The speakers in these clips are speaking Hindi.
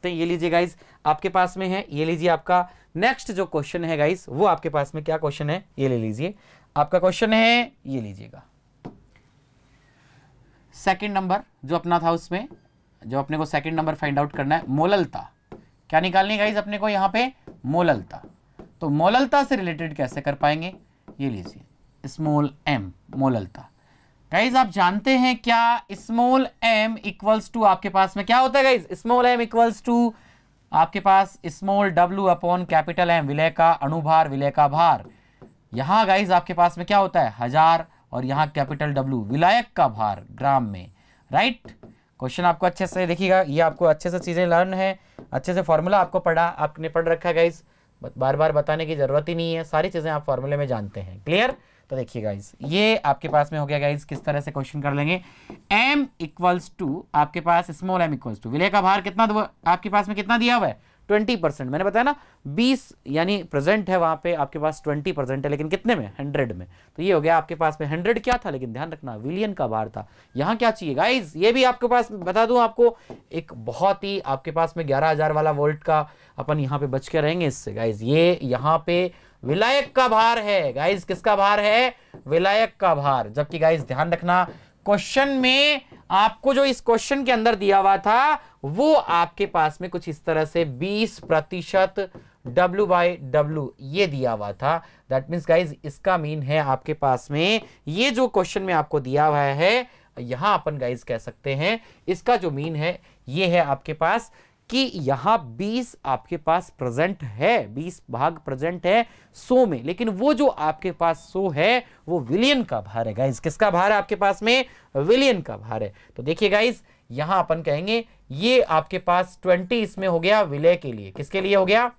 करते हैं। ये लीजिए गाइज आपके पास में है, ये लीजिए आपका नेक्स्ट जो क्वेश्चन है गाइज वो आपके पास में क्या क्वेश्चन है, ये ले लीजिए। आपका क्वेश्चन है, ये लीजिएगा सेकंड नंबर जो अपना था, उसमें जो अपने को सेकंड नंबर फाइंड आउट करना है, मोललता क्या निकालनी है गाइज अपने को यहाँ पे, मोललता। तो मोललता से रिलेटेड कैसे कर पाएंगे, ये लीजिए स्मॉल m मोललता। गाइज आप जानते हैं क्या, स्मॉल m इक्वल्स टू आपके पास में क्या होता है guys, small m equals to आपके पास small w upon capital M, विलय का अणुभार, विलय का भार। यहां गाइज आपके पास में क्या होता है 1000 और यहाँ कैपिटल W विलायक का भार ग्राम में, राइट। क्वेश्चन आपको अच्छे से देखिएगा, ये आपको अच्छे से चीजें लर्न है, अच्छे से फॉर्मूला आपको पढ़ा, आपने पढ़ रखा है गाइज, बार बार बताने की जरूरत ही नहीं है, सारी चीजें आप फॉर्मूले में जानते हैं। क्लियर। तो देखिए गाइज ये आपके पास में हो गया गाइज, किस तरह से क्वेश्चन कर लेंगे। m इक्वल्स टू आपके पास स्मॉल m इक्वल्स टू विलय का भार कितना आपके पास में कितना दिया हुआ है 20%। मैंने बताया ना 20 यानी प्रेजेंट है वहां पे आपके पास 20% है, लेकिन कितने में 100 में। तो ये हो गया आपके पास में 100 क्या था, लेकिन ध्यान रखना विलियन का भार था। यहाँ क्या चाहिए गाइज, ये भी आपके पास बता दूं आपको, एक बहुत ही आपके पास में 11000 वाला वोल्ट का अपन यहाँ पे बच के रहेंगे इससे गाइज। ये यहाँ पे विलायक का भार है गाइज, किसका भार है, विलायक का भार। जबकि गाइज ध्यान रखना क्वेश्चन में आपको जो इस क्वेश्चन के अंदर दिया हुआ था वो आपके पास में कुछ इस तरह से 20% W/W ये दिया हुआ था। दैट मीन्स गाइज इसका मीन है आपके पास में ये जो क्वेश्चन में आपको दिया हुआ है, यहां अपन गाइज कह सकते हैं इसका जो मीन है ये है आपके पास कि यहां 20 आपके पास प्रेजेंट है, 20 भाग प्रेजेंट है 100 में, लेकिन वो जो आपके पास 100 है वो विलियन का भार है गाइज। किसका भार है आपके पास में, विलियन का भार है। तो देखिए गाइज यहां अपन कहेंगे ये आपके पास 20 इसमें हो गया विलय के लिए, किसके लिए हो गया,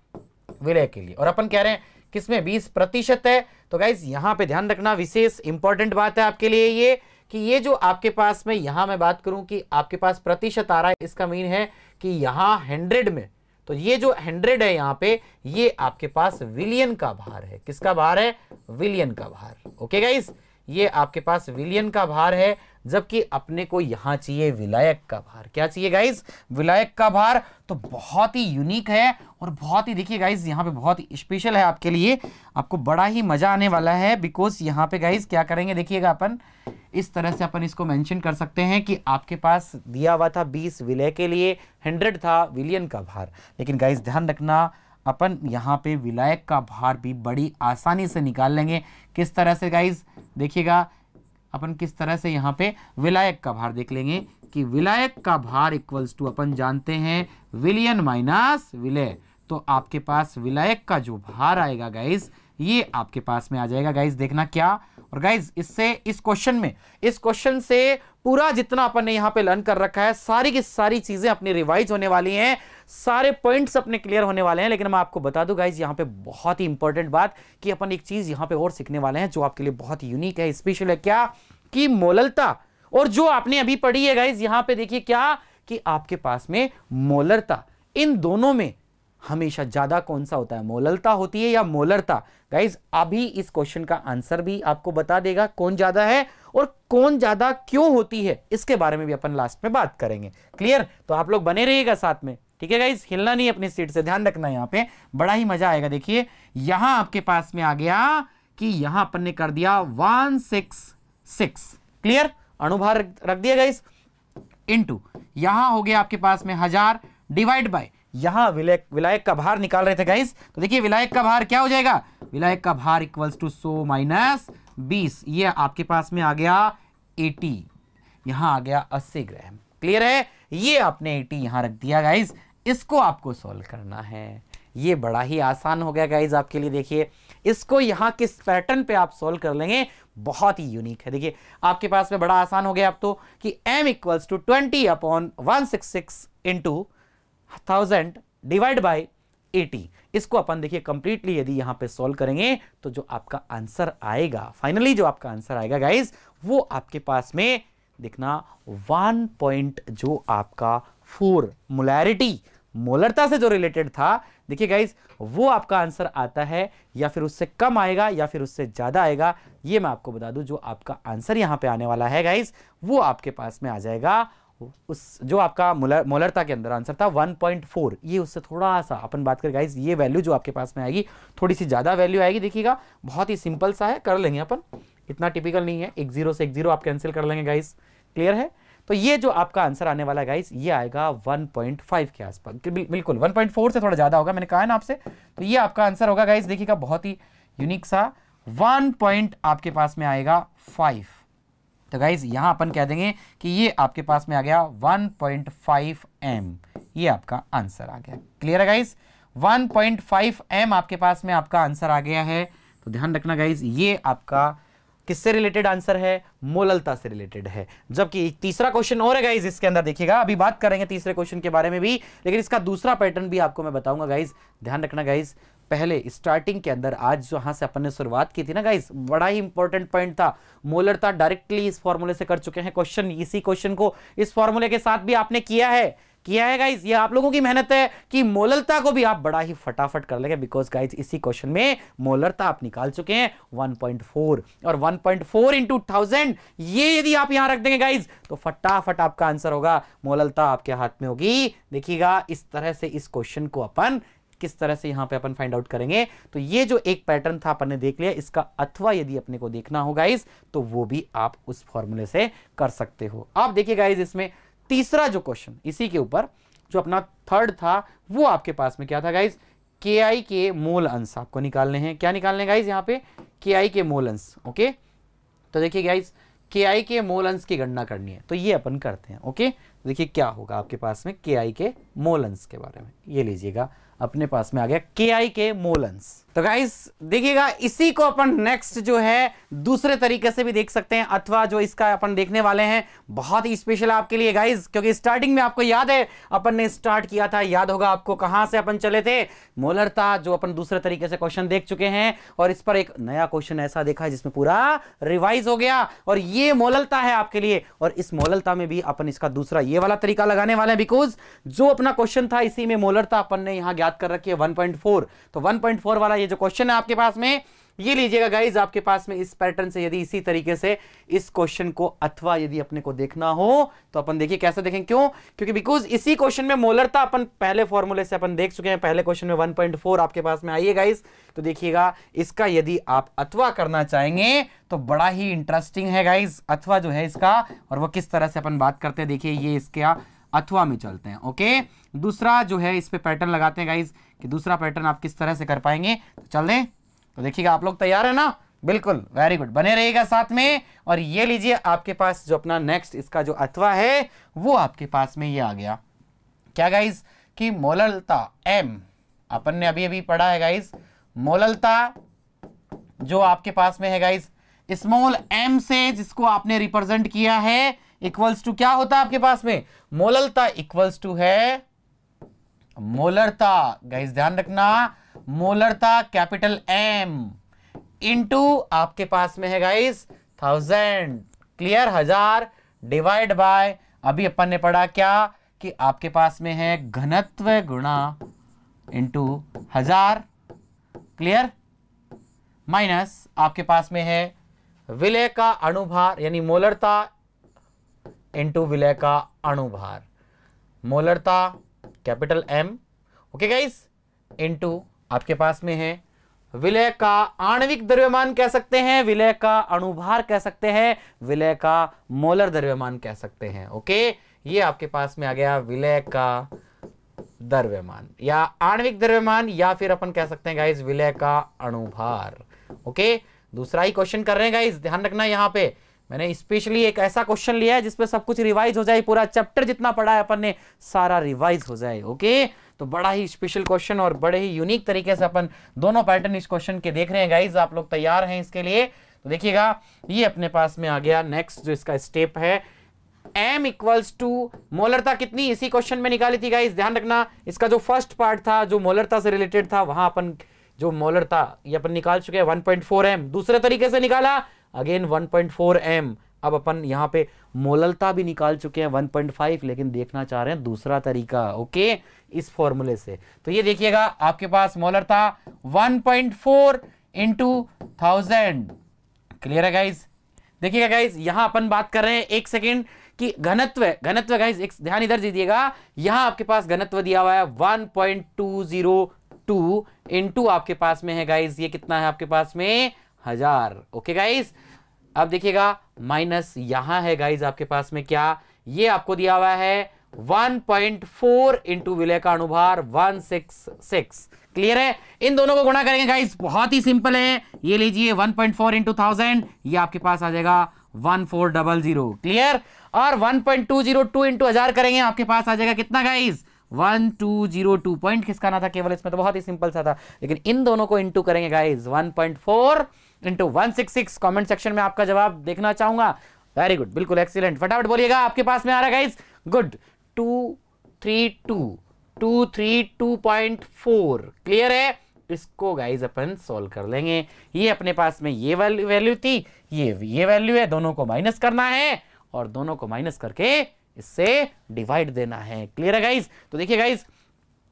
विलय के लिए। और अपन कह रहे हैं किसमें 20% है। तो गाइज यहां पे ध्यान रखना, विशेष इंपॉर्टेंट बात है आपके लिए ये कि ये जो आपके पास में यहां मैं बात करूं कि आपके पास प्रतिशत आ रहा है, इसका मीन है कि यहां 100 में, तो ये जो 100 है यहां पे ये आपके पास विलियन का भार है। किसका भार है, विलियन का भार। ओके गाइस, ये आपके पास विलियन का भार है, जबकि अपने को यहां चाहिए विलायक का भार। क्या चाहिए गाइस, विलायक का भार। तो बहुत ही यूनिक है और बहुत ही देखिए गाइस यहां पे बहुत ही स्पेशल है आपके लिए, आपको बड़ा ही मजा आने वाला है। बिकॉज यहां पे गाइस क्या करेंगे देखिएगा, अपन इस तरह से अपन इसको मेंशन कर सकते हैं कि आपके पास दिया हुआ था 20 विलय के लिए, 100 था विलियन का भार। लेकिन गाइस ध्यान रखना अपन यहाँ पे विलायक का भार भी बड़ी आसानी से निकाल लेंगे। किस तरह से गाइस देखिएगा, अपन किस तरह से यहाँ पे विलायक का भार देख लेंगे कि विलायक का भार इक्वल्स टू अपन जानते हैं विलियन माइनस विलय। तो आपके पास विलायक का जो भार आएगा गाइस ये आपके पास में आ जाएगा गाइस, देखना क्या। और गाइस इससे इस क्वेश्चन से पूरा जितना अपन ने यहाँ पे लर्न कर रखा है, सारी की सारी चीजें अपनी रिवाइज होने वाली हैं, सारे पॉइंट्स अपने क्लियर होने वाले हैं। लेकिन मैं आपको बता दूं गाइस यहाँ पे बहुत ही इंपॉर्टेंट बात कि अपन एक चीज यहाँ पे और सीखने वाले हैं जो आपके लिए बहुत ही यूनिक है, स्पेशल है। क्या कि मोललता, और जो आपने अभी पढ़ी है गाइस यहाँ पे देखिए क्या कि आपके पास में मोलरता, इन दोनों में हमेशा ज्यादा कौन सा होता है, मोललता होती है या मोलरता। गाइज अभी इस क्वेश्चन का आंसर भी आपको बता देगा कौन ज्यादा है और कौन ज्यादा क्यों होती है, इसके बारे में भी अपन लास्ट में बात करेंगे। क्लियर, तो आप लोग बने रहिएगा साथ में, ठीक है गाइज, हिलना नहीं अपनी सीट से, ध्यान रखना, यहाँ पे बड़ा ही मजा आएगा। देखिए यहां आपके पास में आ गया कि यहां अपन ने कर दिया 166, क्लियर, अणुभार रख दिया गाइज, इनटू यहां हो गया आपके पास में 1000 डिवाइड बाय यहां विलायक का भार निकाल रहे थे गाइस। तो देखिए विलायक का भार क्या हो जाएगा, विलायक का भार इक्वल्स टू 100 माइनस 20, ये आपके पास में आ गया 80, यहां आ गया 80 ग्राम। क्लियर है, ये आपने 80 यहां रख दिया गाइस, इसको आपको सॉल्व करना है। ये बड़ा ही आसान हो गया गाइस आपके लिए। देखिए इसको यहां किस पैटर्न पे आप सॉल्व कर लेंगे, बहुत ही यूनिक है। देखिए आपके पास में बड़ा आसान हो गया अब तो कि m equals to 20/166 into 1000 divide by 80। इसको अपन देखिए कंप्लीटली यदि यहां पे सॉल्व करेंगे तो जो आपका आंसर आएगा, फाइनली जो आपका आंसर आएगा गाइस, वो आपके पास में देखना 1 पॉइंट जो आपका 4 मोलैरिटी, मोलरता से जो रिलेटेड था, देखिए गाइस वो आपका आंसर आता है या फिर उससे कम आएगा या फिर उससे ज्यादा आएगा। ये मैं आपको बता दूं, जो आपका आंसर यहां पे आने वाला है गाइस वो आपके पास में आ जाएगा उस जो आपका मोलरता के अंदर आंसर था 1.4, ये उससे थोड़ा सा अपन बात करें गाइज, ये वैल्यू जो आपके पास में आएगी थोड़ी सी ज़्यादा वैल्यू आएगी। देखिएगा बहुत ही सिंपल सा है, कर लेंगे अपन, इतना टिपिकल नहीं है। एक जीरो से एक जीरो आप कैंसिल कर लेंगे गाइज, क्लियर है। तो ये जो आपका आंसर आने वाला है गाइज, ये आएगा 1.5 के आसपास, बिल्कुल 1.4 से थोड़ा ज़्यादा होगा, मैंने कहा है ना आपसे। तो ये आपका आंसर होगा गाइज, देखिएगा बहुत ही यूनिक सा 1 पॉइंट आपके पास में आएगा 5। तो गाइज यहाँ अपन कह देंगे कि ये आपके पास में आ गया 1.5 m, ये आपका आंसर आ गया। क्लियर है गाइज, 1.5 m आपके पास में आपका आंसर आ गया है। तो ध्यान रखना गाइज, ये आपका किससे रिलेटेड आंसर है, मोललता से रिलेटेड है। जबकि तीसरा क्वेश्चन और है गाइज इसके अंदर, देखिएगा अभी बात करेंगे तीसरे क्वेश्चन के बारे में भी, लेकिन इसका दूसरा पैटर्न भी आपको मैं बताऊंगा गाइज। ध्यान रखना गाइज, पहले स्टार्टिंग के अंदर आज जहां से अपन ने शुरुआत की थी ना गाइस, बड़ा ही इंपॉर्टेंट पॉइंट था, मोलरता डायरेक्टली इस फॉर्मूले से कर चुके हैं क्वेश्चन। इसी क्वेश्चन को इस फॉर्मूले के साथ भी आपने किया है गाइस, ये आप लोगों की मेहनत है कि मोलरता को भी आप बड़ा ही फटाफट कर लेंगे, बिकॉज गाइस इसी क्वेश्चन में मोलरता आप निकाल चुके हैं 1.4, और 1.4 इंटू 1000 ये यदि आप यहां रख देंगे गाइस तो फटाफट आपका आंसर होगा, मोलरता आपके हाथ में होगी। देखिएगा इस तरह से इस क्वेश्चन को अपन किस तरह से यहां पे अपन फाइंड आउट करेंगे। तो ये जो एक पैटर्न था अपन ने देख लिया, इसका अथवा यदि अपने को देखना हो गाइस तो वो भी आप उस फॉर्मूले से कर सकते हो। आप देखिए गाइस इसमें तीसरा जो क्वेश्चन इसी के ऊपर जो अपना थर्ड था, वो आपके पास में क्या था गाइस, के आई के मोल अंश आपको निकालने हैं। क्या निकालने गाइस यहाँ पे, के आई के मोल अंश। ओके, तो देखिए गाइस के आई के मोल अंश की गणना करनी है, तो ये अपन करते हैं। ओके, देखिए क्या होगा आपके पास में के आई के मोल अंश के बारे में, ये लीजिएगा अपने पास में आ गया के आई के मोल अंश। तो गाइस देखिएगा इसी को अपन नेक्स्ट जो है दूसरे तरीके से भी देख सकते हैं, अथवा जो इसका अपन देखने वाले हैं बहुत ही स्पेशल आपके लिए गाइस, क्योंकि स्टार्टिंग में आपको याद है अपन ने स्टार्ट किया था, याद होगा आपको कहां से अपन चले थे, मोलरता, जो अपन दूसरे तरीके से क्वेश्चन देख चुके हैं, और इस पर एक नया क्वेश्चन ऐसा देखा है जिसमें पूरा रिवाइज हो गया, और ये मोलरता है आपके लिए। और इस मोलरता में भी अपन इसका दूसरा ये वाला तरीका लगाने वाले हैं, बिकॉज जो अपना क्वेश्चन था इसी में मोलरता अपन ने यहां ज्ञात कर रखी है 1.4। तो 1.4 वाला ये जो क्वेश्चन है आपके पास में, ये लीजिएगा गाइज आपके पास में इस पैटर्न से यदि इसी तरीके से इस क्वेश्चन को अथवा यदि अपने को देखना हो तो अपन देखिए कैसे देखें। क्यों, क्योंकि बिकॉज इसी क्वेश्चन में मोलरता अपन पहले फॉर्मूले से अपन देख चुके हैं, पहले क्वेश्चन में 1.4 आपके पास में आई है गाइज। तो देखिएगा इसका यदि आप अथवा करना चाहेंगे तो बड़ा ही इंटरेस्टिंग है गाइज अथवा जो है इसका, और वो किस तरह से अपन बात करते हैं। देखिए ये इसका अथवा में चलते हैं। ओके, दूसरा जो है इस पे पैटर्न लगाते हैं गाइज कि दूसरा पैटर्न आप किस तरह से कर पाएंगे, तो चल दें। तो देखिएगा आप लोग तैयार है ना, बिल्कुल वेरी गुड, बने रहिएगा साथ में। और ये लीजिए आपके पास जो अपना नेक्स्ट इसका जो अथवा है वो आपके पास में ये आ गया। क्या गाइज कि मोलरता एम, अपन ने अभी अभी पढ़ा है गाइज, मोलरता जो आपके पास में है गाइज स्मॉल एम से जिसको आपने रिप्रेजेंट किया है इक्वल्स टू क्या होता है आपके पास में, मोलरता इक्वल्स टू है मोलरता, गाइस ध्यान रखना, मोलरता कैपिटल एम इनटू आपके पास में है गाइस 1000, क्लियर, 1000 डिवाइड बाय, अभी अपन ने पढ़ा क्या कि आपके पास में है घनत्व गुणा इनटू 1000, क्लियर, माइनस आपके पास में है विलय का अणुभार, यानी मोलरता इनटू विलय का अणुभार, मोलरता capital M, okay guys, into आपके पास में है विलय का आणविक द्रव्यमान कह सकते हैं, विलय का अणुभार कह सकते हैं, विलय का मोलर द्रव्यमान कह सकते हैं। ओके, ये आपके पास में आ गया विलय का द्रव्यमान या आणविक द्रव्यमान, या फिर अपन कह सकते हैं गाइस विलय का अणुभार। ओके, दूसरा ही क्वेश्चन कर रहे हैं गाइस, ध्यान रखना यहां पे मैंने स्पेशली एक ऐसा क्वेश्चन लिया है जिसपे सब कुछ रिवाइज हो जाए, पूरा चैप्टर जितना पढ़ा है अपन ने सारा रिवाइज हो जाए। ओके, तो बड़ा ही स्पेशल क्वेश्चन और बड़े ही यूनिक तरीके से अपन दोनों पैटर्न इस क्वेश्चन के देख रहे हैं गाइज, आप लोग तैयार हैं इसके लिए। तो देखिएगा ये अपने पास में आ गया नेक्स्ट जो इसका स्टेप है, m इक्वल्स टू मोलरता कितनी इसी क्वेश्चन में निकाली थी गाइज, ध्यान रखना इसका जो फर्स्ट पार्ट था जो मोलरता से रिलेटेड था वहां अपन जो मोलरता ये अपन निकाल चुके हैं 1.4 m, दूसरे तरीके से निकाला अगेन 1.4 m, अब अपन यहाँ पे मोलरता भी निकाल चुके हैं 1.5, लेकिन देखना चाह रहे हैं दूसरा तरीका। ओके, इस फॉर्मूले से, तो ये देखिएगा आपके पास मोलरता 1.4 इंटू 1000, क्लियर है गाइज। देखिएगा गाइज यहां अपन बात कर रहे हैं एक सेकेंड कि घनत्व गाइस, एक ध्यान इधर दीजिएगा, यहां आपके पास घनत्व दिया हुआ है 1.202 इंटू आपके पास में है गाइस, ये कितना है आपके पास में 1000। ओके गाइस, अब देखिएगा माइनस यहां है गाइस आपके पास में क्या, ये आपको दिया हुआ है 1.4 इंटू विलय का अणुभार 166। क्लियर है? इन दोनों को गुणा करेंगे गाइस, बहुत ही सिंपल है, ये लीजिए 1.4 इंटू 1000, ये आपके पास आ जाएगा 1400। क्लियर? और 1.202 इंटू 1000 करेंगे, आपके पास आ जाएगा कितना गाइस 1202। पॉइंट खिसका ना था केवल, इसमें तो बहुत ही सिंपल सा था, लेकिन इन दोनों को इंटू करेंगे गाइस 1.4 इंटू 166। कमेंट सेक्शन में आपका जवाब देखना चाहूंगा। वेरी गुड, बिल्कुल एक्सीलेंट, फटाफट बोलिएगा, आपके पास में आ रहा है गाइस। गुड, 232.4। क्लियर है? इसको गाइस अपन सॉल्व कर लेंगे। ये अपने पास में ये वैल्यू थी, ये वैल्यू है, दोनों को माइनस करना है और दोनों को माइनस करके इससे डिवाइड देना है। क्लियर है गाइस? तो देखिए गाइस,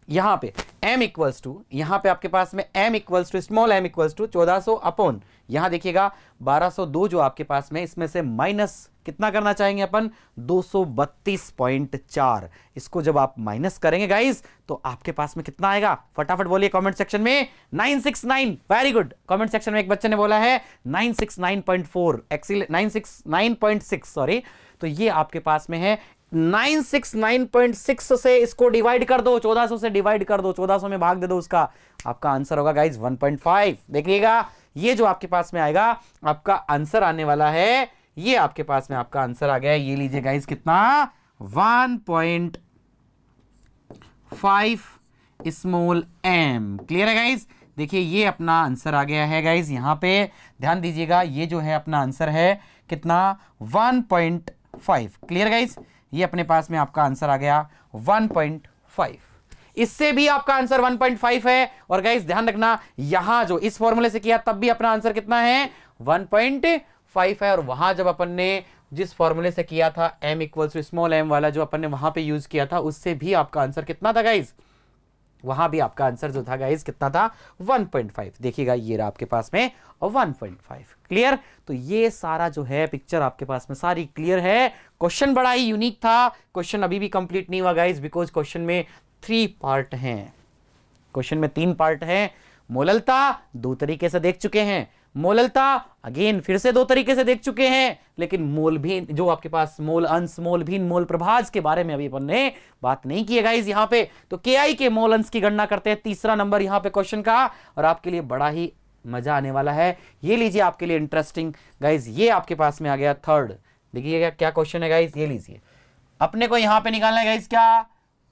यहां पे m इक्वल्स टू, यहां पे आपके पास में m equals to, small m equals to 1400 upon, यहां देखिएगा 1202 जो आपके पास में, इसमें से माइनस कितना करना चाहेंगे अपन 232.4। इसको जब आप माइनस करेंगे गाइस तो आपके पास में कितना आएगा, फटाफट बोलिए कमेंट सेक्शन में। 969। वेरी गुड, कमेंट सेक्शन में एक बच्चे ने बोला है 969.4, एक्सीलेंट, 969.6 सॉरी। तो ये आपके पास में है 969.6 से इसको डिवाइड कर दो, 1400 से डिवाइड कर दो, 1400 में भाग दे दो, उसका आपका आंसर होगा गाइस 1.5। देखिएगा, ये जो आपके पास में आएगा आपका आंसर आने वाला है, ये आपके पास में आपका आंसर आ गया है, ये लीजिए गाइस कितना 1.5 स्मॉल m। क्लियर है गाइस? देखिए ये अपना आंसर आ गया है गाइस, यहां पे ध्यान दीजिएगा, ये जो है अपना आंसर है कितना 1.5। Clear guys? ये अपने पास में आपका आंसर आ गया 1.5। इससे भी आपका आंसर 1.5 है। और गाइस ध्यान रखना, यहां जो इस फॉर्मूले से किया तब भी अपना आंसर कितना है 1.5 है, और वहां जब अपन ने जिस फॉर्मूले से किया था m equals to small m वाला जो अपन ने वहां पे यूज किया था, उससे भी आपका आंसर कितना था गाइस, वहां भी आपका आंसर जो था गाइस कितना था 1.5। देखिएगा ये रहा आपके पास में 1.5। क्लियर? तो ये सारा जो है पिक्चर आपके पास में सारी क्लियर है। क्वेश्चन बड़ा ही यूनिक था, क्वेश्चन अभी भी कंप्लीट नहीं हुआ गाइस, बिकॉज क्वेश्चन में 3 पार्ट हैं, क्वेश्चन में 3 पार्ट हैं। मोललता 2 तरीके से देख चुके हैं, मोललता अगेन फिर से 2 तरीके से देख चुके हैं, लेकिन मोल भी जो आपके पास मोल अंश, मोल भिन्न, मोल प्रभाज के बारे में अभी अपन ने बात नहीं की है गाइस यहां पे। तो KI के मोल अंश की गणना करते हैं, तीसरा नंबर यहां पे क्वेश्चन का, और आपके लिए बड़ा ही मजा आने वाला है। ये लीजिए आपके लिए इंटरेस्टिंग गाइस, ये आपके पास में आ गया 3rd। देखिएगा क्या क्वेश्चन है गाइस, ये लीजिए, अपने को यहां पे निकालना है गाइस क्या,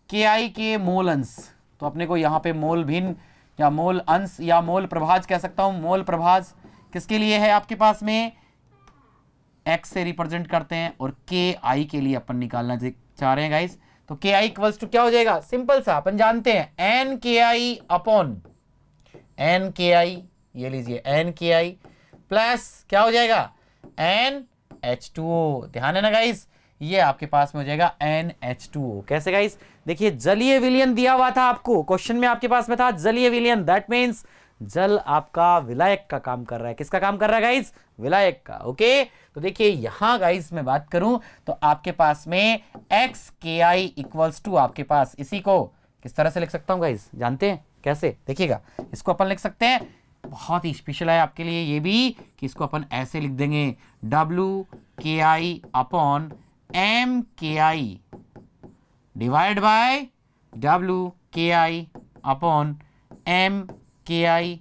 KI के मोल अंश। तो अपने को यहां पे मोल भिन्न या मोल अंश या मोल प्रभाज कह सकता हूं, मोल प्रभाज किसके लिए है आपके पास में, x से रिप्रेजेंट करते हैं, और KI के लिए अपन निकालना चाह रहे हैं गाइस। तो KI इक्वल्स टू क्या हो जाएगा, सिंपल सा अपन जानते हैं NKI अपॉन NKI, ये लीजिए NKI प्लस क्या हो जाएगा NH2O। ध्यान है ना गाइस, ये आपके पास में हो जाएगा NH2O। कैसे गाइस, देखिए जलीय विलयन दिया हुआ था आपको, क्वेश्चन में आपके पास में था जलीय विलयन, दैट मीन्स जल आपका विलायक का काम कर रहा है। किसका काम कर रहा है गाइस, विलायक का। ओके, तो देखिए यहां गाइस मैं बात करूं तो आपके पास में XKI इक्वल्स टू, आपके पास इसी को किस तरह से लिख सकता हूं गाइस, जानते हैं कैसे? देखिएगा, इसको अपन लिख सकते हैं, बहुत ही स्पेशल है आपके लिए ये भी, कि इसको अपन ऐसे लिख देंगे WKI upon MKI divide by WKI upon MKI।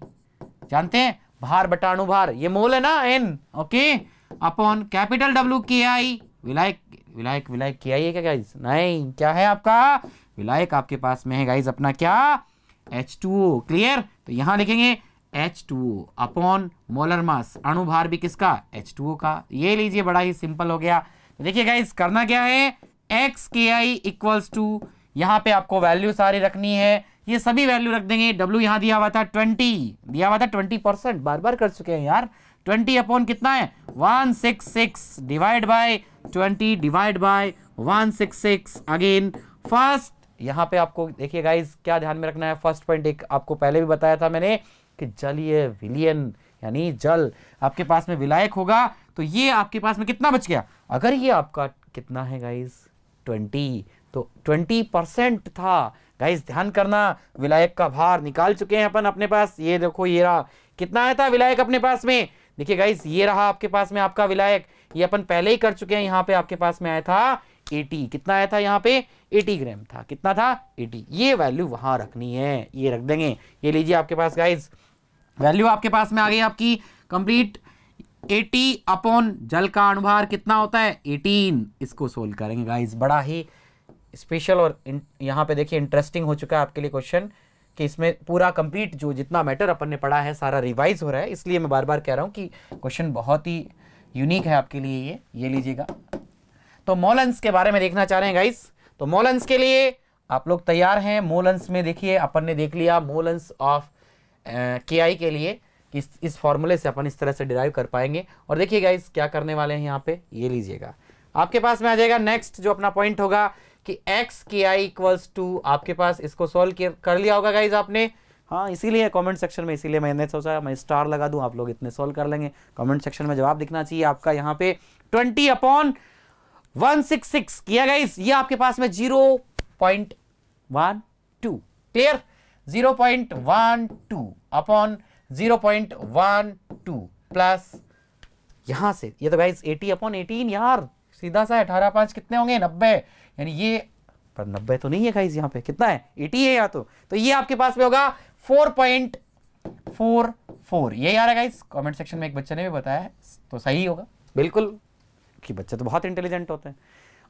जानते हैं भार बटा अणुभार, ये मोल है ना N, okay, upon capital WKI, विलायक विलायक विलायक KI है क्या गाइस, नहीं, क्या है आपका विलायक आपके पास में है गाइस अपना क्या H2O। क्लियर? तो यहां लिखेंगे H2O अपॉन मोलर मास, अणुभार भी किसका H2O का। ये लीजिए बड़ा ही सिंपल हो गया। तो देखिए गाइस करना क्या है, XKI इक्वल्स टू, यहां पे आपको वैल्यू सारी रखनी है, ये सभी वैल्यू रख देंगे। W यहां दिया हुआ था 20, दिया हुआ था 20%, बार बार कर चुके हैं यार। 20 अपॉन कितना है 166 divide by 20 divide by 166 again. First यहां पे आपको देखिए गाइस क्या ध्यान में रखना है, फर्स्ट पॉइंट एक आपको पहले भी बताया था मैंने कि जलीय विलयन, यानी जल आपके पास में विलायक होगा, तो ये आपके पास में कितना बच गया, अगर ये आपका कितना है गाइज 20, तो 20% था गाइज। ध्यान करना, विलायक का भार निकाल चुके हैं अपन अपने पास। ये देखो ये रहा, कितना आया था विलायक अपने पास में, देखिए गाइज ये रहा आपके पास में आपका विलायक, ये अपन पहले ही कर चुके हैं। यहाँ पे आपके पास में आया था 80, कितना आया था यहाँ पे 80 ग्राम था, कितना था 80। ये वैल्यू वहां रखनी है, ये रख देंगे। ये लीजिए आपके पास गाइज वैल्यू आपके पास में आ गई आपकी कंप्लीट। 80 अपॉन जल का अणुभार कितना होता है 18। इसको सोल्व करेंगे गाइज, बड़ा ही स्पेशल और यहाँ पे देखिए इंटरेस्टिंग हो चुका है आपके लिए क्वेश्चन, कि इसमें पूरा कंप्लीट जो जितना मैटर अपन ने पढ़ा है सारा रिवाइज हो रहा है। इसलिए मैं बार बार कह रहा हूँ कि क्वेश्चन बहुत ही यूनिक है आपके लिए। ये लीजिएगा, तो मोलेंस के बारे में देखना चाह रहे हैं गाइज, तो मोलेंस के लिए आप लोग तैयार हैं। मोलेंस में देखिए अपन ने देख लिया मोलेंस ऑफ KI के लिए कि इस फॉर्मूले से अपन इस तरह से डिराइव कर पाएंगे। और देखिए गाइज क्या करने वाले हैं यहाँ पे, ये लीजिएगा आपके पास में आ जाएगा नेक्स्ट जो अपना पॉइंट होगा कि XKI इक्वल्स टू, आपके पास इसको सॉल्व कर लिया होगा गाइज आपने। हाँ इसीलिए कमेंट सेक्शन में, इसीलिए मैंने सोचा मैं स्टार लगा दूं, आप लोग इतने सॉल्व कर लेंगे। कमेंट सेक्शन में जवाब दिखना चाहिए आपका। यहाँ पे 20/166 किया गाइज, ये आपके पास में 0.12 क्लियर, 0.12 अपॉन 0.12 प्लस यहां से ये तो गाइज 80/18 यार, सीधा सा 18/5 कितने होंगे 90, यानी ये पर 90 तो नहीं है गाइज, यहाँ पे कितना है 80 है यहाँ तो ये आपके पास में होगा 4.44। ये यार है गाइज, कमेंट सेक्शन में एक बच्चे ने भी बताया है, तो सही होगा बिल्कुल, कि बच्चे तो बहुत इंटेलिजेंट होते हैं।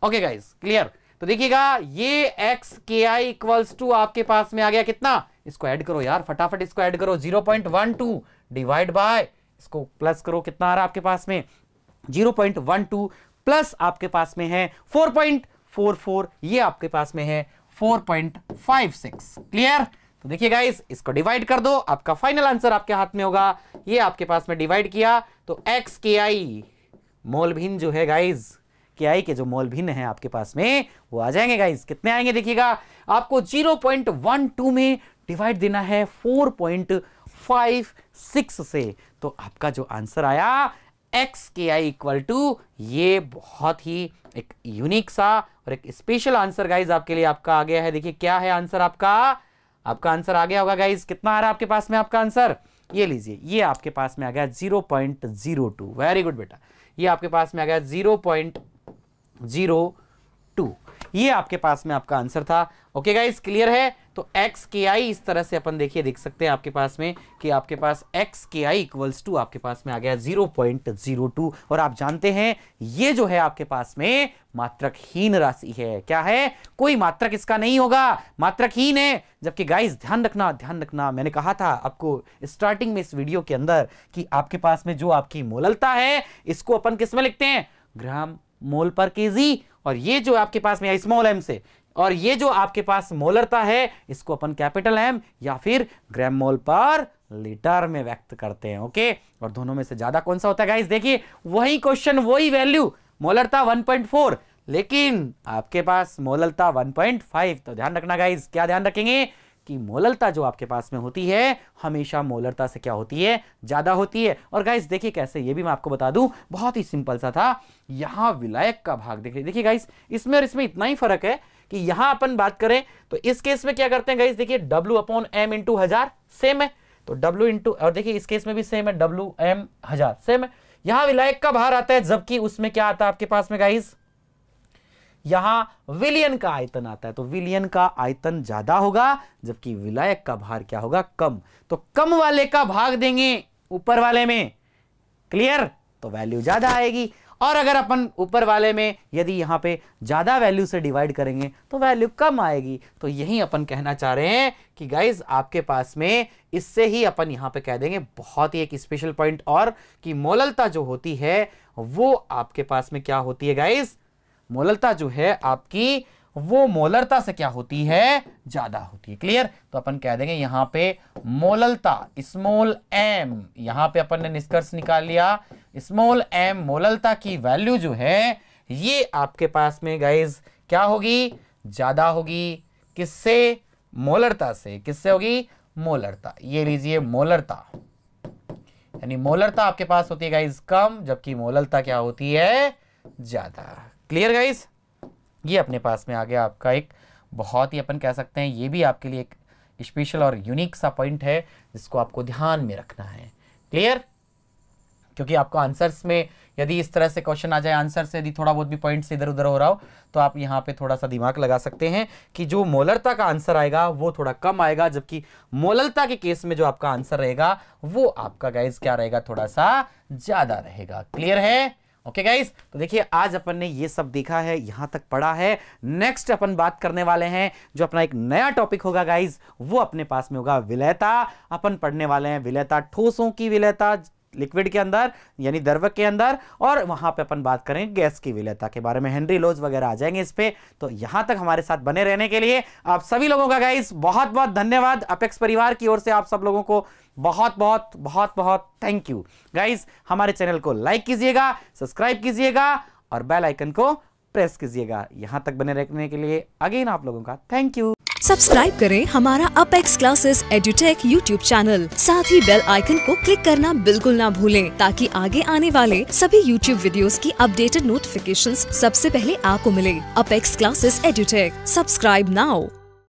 ओके गाइज क्लियर, तो देखिएगा ये XKI इक्वल्स टू आपके पास में आ गया कितना, इसको ऐड करो यार फटाफट, इसको ऐड करो 0.12 डिवाइड बाय, इसको प्लस करो, कितना आ रहा है आपके पास में 0.12 प्लस आपके पास में है 4.44, ये आपके पास में है 4.56 क्लियर। तो देखिए गाइस इसको डिवाइड कर दो, आपका फाइनल आंसर आपके हाथ में होगा। ये आपके पास में डिवाइड किया तो XKI मोल भिन्न जो है गाइस, KI के जो मोल भिन्न है आपके पास में वो आ जाएंगे गाइस, कितने आएंगे देखिएगा, आपको 0.12 में डिवाइड देना है 4.56 से, तो आपका जो आंसर आया XKI इक्वल टू, ये बहुत ही एक यूनिक सा और एक स्पेशल आंसर गाइज आपके लिए आपका आ गया है। देखिए क्या है आंसर आपका आंसर आ गया होगा गाइज, कितना आ रहा है आपके पास में आपका आंसर, ये लीजिए ये आपके पास में आ गया 0.02। वेरी गुड बेटा, ये आपके पास में आ गया 0.02, ये आपके पास में आपका आंसर था। ओके गाइज क्लियर है, तो XKI इस तरह से अपन देखिए देख सकते हैं आपके पास में कि आपके पास XKI इक्वल्स टू आपके पास में आ गया 0.02। और आप जानते हैं ये जो है आपके पास में मात्रकहीन राशि है, क्या है, कोई मात्रक इसका नहीं होगा, मात्रकहीन है। जबकि गाइज ध्यान रखना, मैंने कहा था आपको स्टार्टिंग में इस वीडियो के अंदर कि आपके पास में जो आपकी मोललता है इसको अपन किस में लिखते हैं, ग्राम मोल पर केजी, और ये जो आपके पास में स्मॉल m से, और ये जो आपके पास मोलरता है इसको अपन कैपिटल M या फिर ग्राम मोल पर लीटर में व्यक्त करते हैं। ओके, और दोनों में से ज्यादा कौन सा होता है गाइस, देखिए वही क्वेश्चन वही वैल्यू, मोलरता 1.4 लेकिन आपके पास मोललता 1.5। तो ध्यान रखना गाइस, क्या ध्यान रखेंगे कि मोललता जो आपके पास में होती है हमेशा मोलरता से क्या होती है, ज्यादा होती है। और गाइस देखिए कैसे, ये भी मैं आपको बता दूं, बहुत ही सिंपल सा था। यहां विलायक का भाग देखिए गाइस, इसमें और इसमें इतना ही फर्क है कि यहां अपन बात करें तो इस केस में क्या करते हैं गाइस, देखिए W/m इंटू 1000 सेम है, तो W इंटू, और देखिए इस केस में भी सेम है, WM 1000 सेम है। यहां विलायक का भार आता है, जबकि उसमें क्या आता है आपके पास में गाइस, यहां विलयन का आयतन आता है, तो विलयन का आयतन ज्यादा होगा जबकि विलायक का भार क्या होगा, कम। तो कम वाले का भाग देंगे ऊपर वाले में, क्लियर, तो वैल्यू ज्यादा आएगी। और अगर अपन ऊपर वाले में यदि यहां पे ज्यादा वैल्यू से डिवाइड करेंगे तो वैल्यू कम आएगी। तो यही अपन कहना चाह रहे हैं कि गाइज आपके पास में इससे ही अपन यहां पे कह देंगे बहुत ही एक स्पेशल पॉइंट, और कि मोललता जो होती है वो आपके पास में क्या होती है गाइज, मोललता जो है आपकी वो मोलरता से क्या होती है, ज्यादा होती है। क्लियर, तो अपन कह देंगे यहां पे मोललता स्मॉल m, यहां पे अपन ने निष्कर्ष निकाल लिया स्मॉल m मोललता की वैल्यू जो है ये आपके पास में गाइज क्या होगी, ज्यादा होगी। किससे, मोलरता से, किससे होगी, मोलरता। ये लीजिए मोलरता, यानी मोलरता आपके पास होती है गाइज कम, जबकि मोललता क्या होती है, ज्यादा। क्लियर गाइस, ये अपने पास में आ गया आपका एक बहुत ही अपन कह सकते हैं ये भी आपके लिए एक स्पेशल और यूनिक सा पॉइंट है जिसको आपको ध्यान में रखना है। क्लियर, क्योंकि आपको आंसर्स में यदि इस तरह से क्वेश्चन आ जाए, आंसर से यदि थोड़ा बहुत भी पॉइंट से इधर उधर हो रहा हो, तो आप यहाँ पे थोड़ा सा दिमाग लगा सकते हैं कि जो मोलरता का आंसर आएगा वो थोड़ा कम आएगा, जबकि मोललता के केस में जो आपका आंसर रहेगा वो आपका गाइज क्या रहेगा, थोड़ा सा ज्यादा रहेगा। क्लियर है? ओके गाइज, तो देखिए आज अपन ने ये सब देखा है, यहां तक पढ़ा है। नेक्स्ट अपन बात करने वाले हैं जो अपना एक नया टॉपिक होगा गाइज, वो अपने पास में होगा विलयता। अपन पढ़ने वाले हैं विलयता, ठोसों की विलयता लिक्विड के अंदर यानी द्रव के अंदर, और वहां पे अपन बात करेंगे गैस की विलयता के बारे में, हेनरी लॉज वगैरह आ जाएंगे इस पे। तो यहां तक हमारे साथ बने रहने के लिए आप सभी लोगों का गाइस बहुत बहुत धन्यवाद। अपेक्स परिवार की ओर से आप सब लोगों को बहुत बहुत बहुत बहुत थैंक यू गाइस। हमारे चैनल को लाइक कीजिएगा, सब्सक्राइब कीजिएगा और बेल आइकन को प्रेस कीजिएगा। यहां तक बने रहने के लिए अगेन आप लोगों का थैंक यू। सब्सक्राइब करें हमारा apex classes edutech YouTube channel, साथ ही बेल आइकन को क्लिक करना बिल्कुल ना भूलें ताकि आगे आने वाले सभी यूट्यूब वीडियोस की अपडेटेड नोटिफिकेशंस सबसे पहले आपको मिले। Apex classes edutech, subscribe now.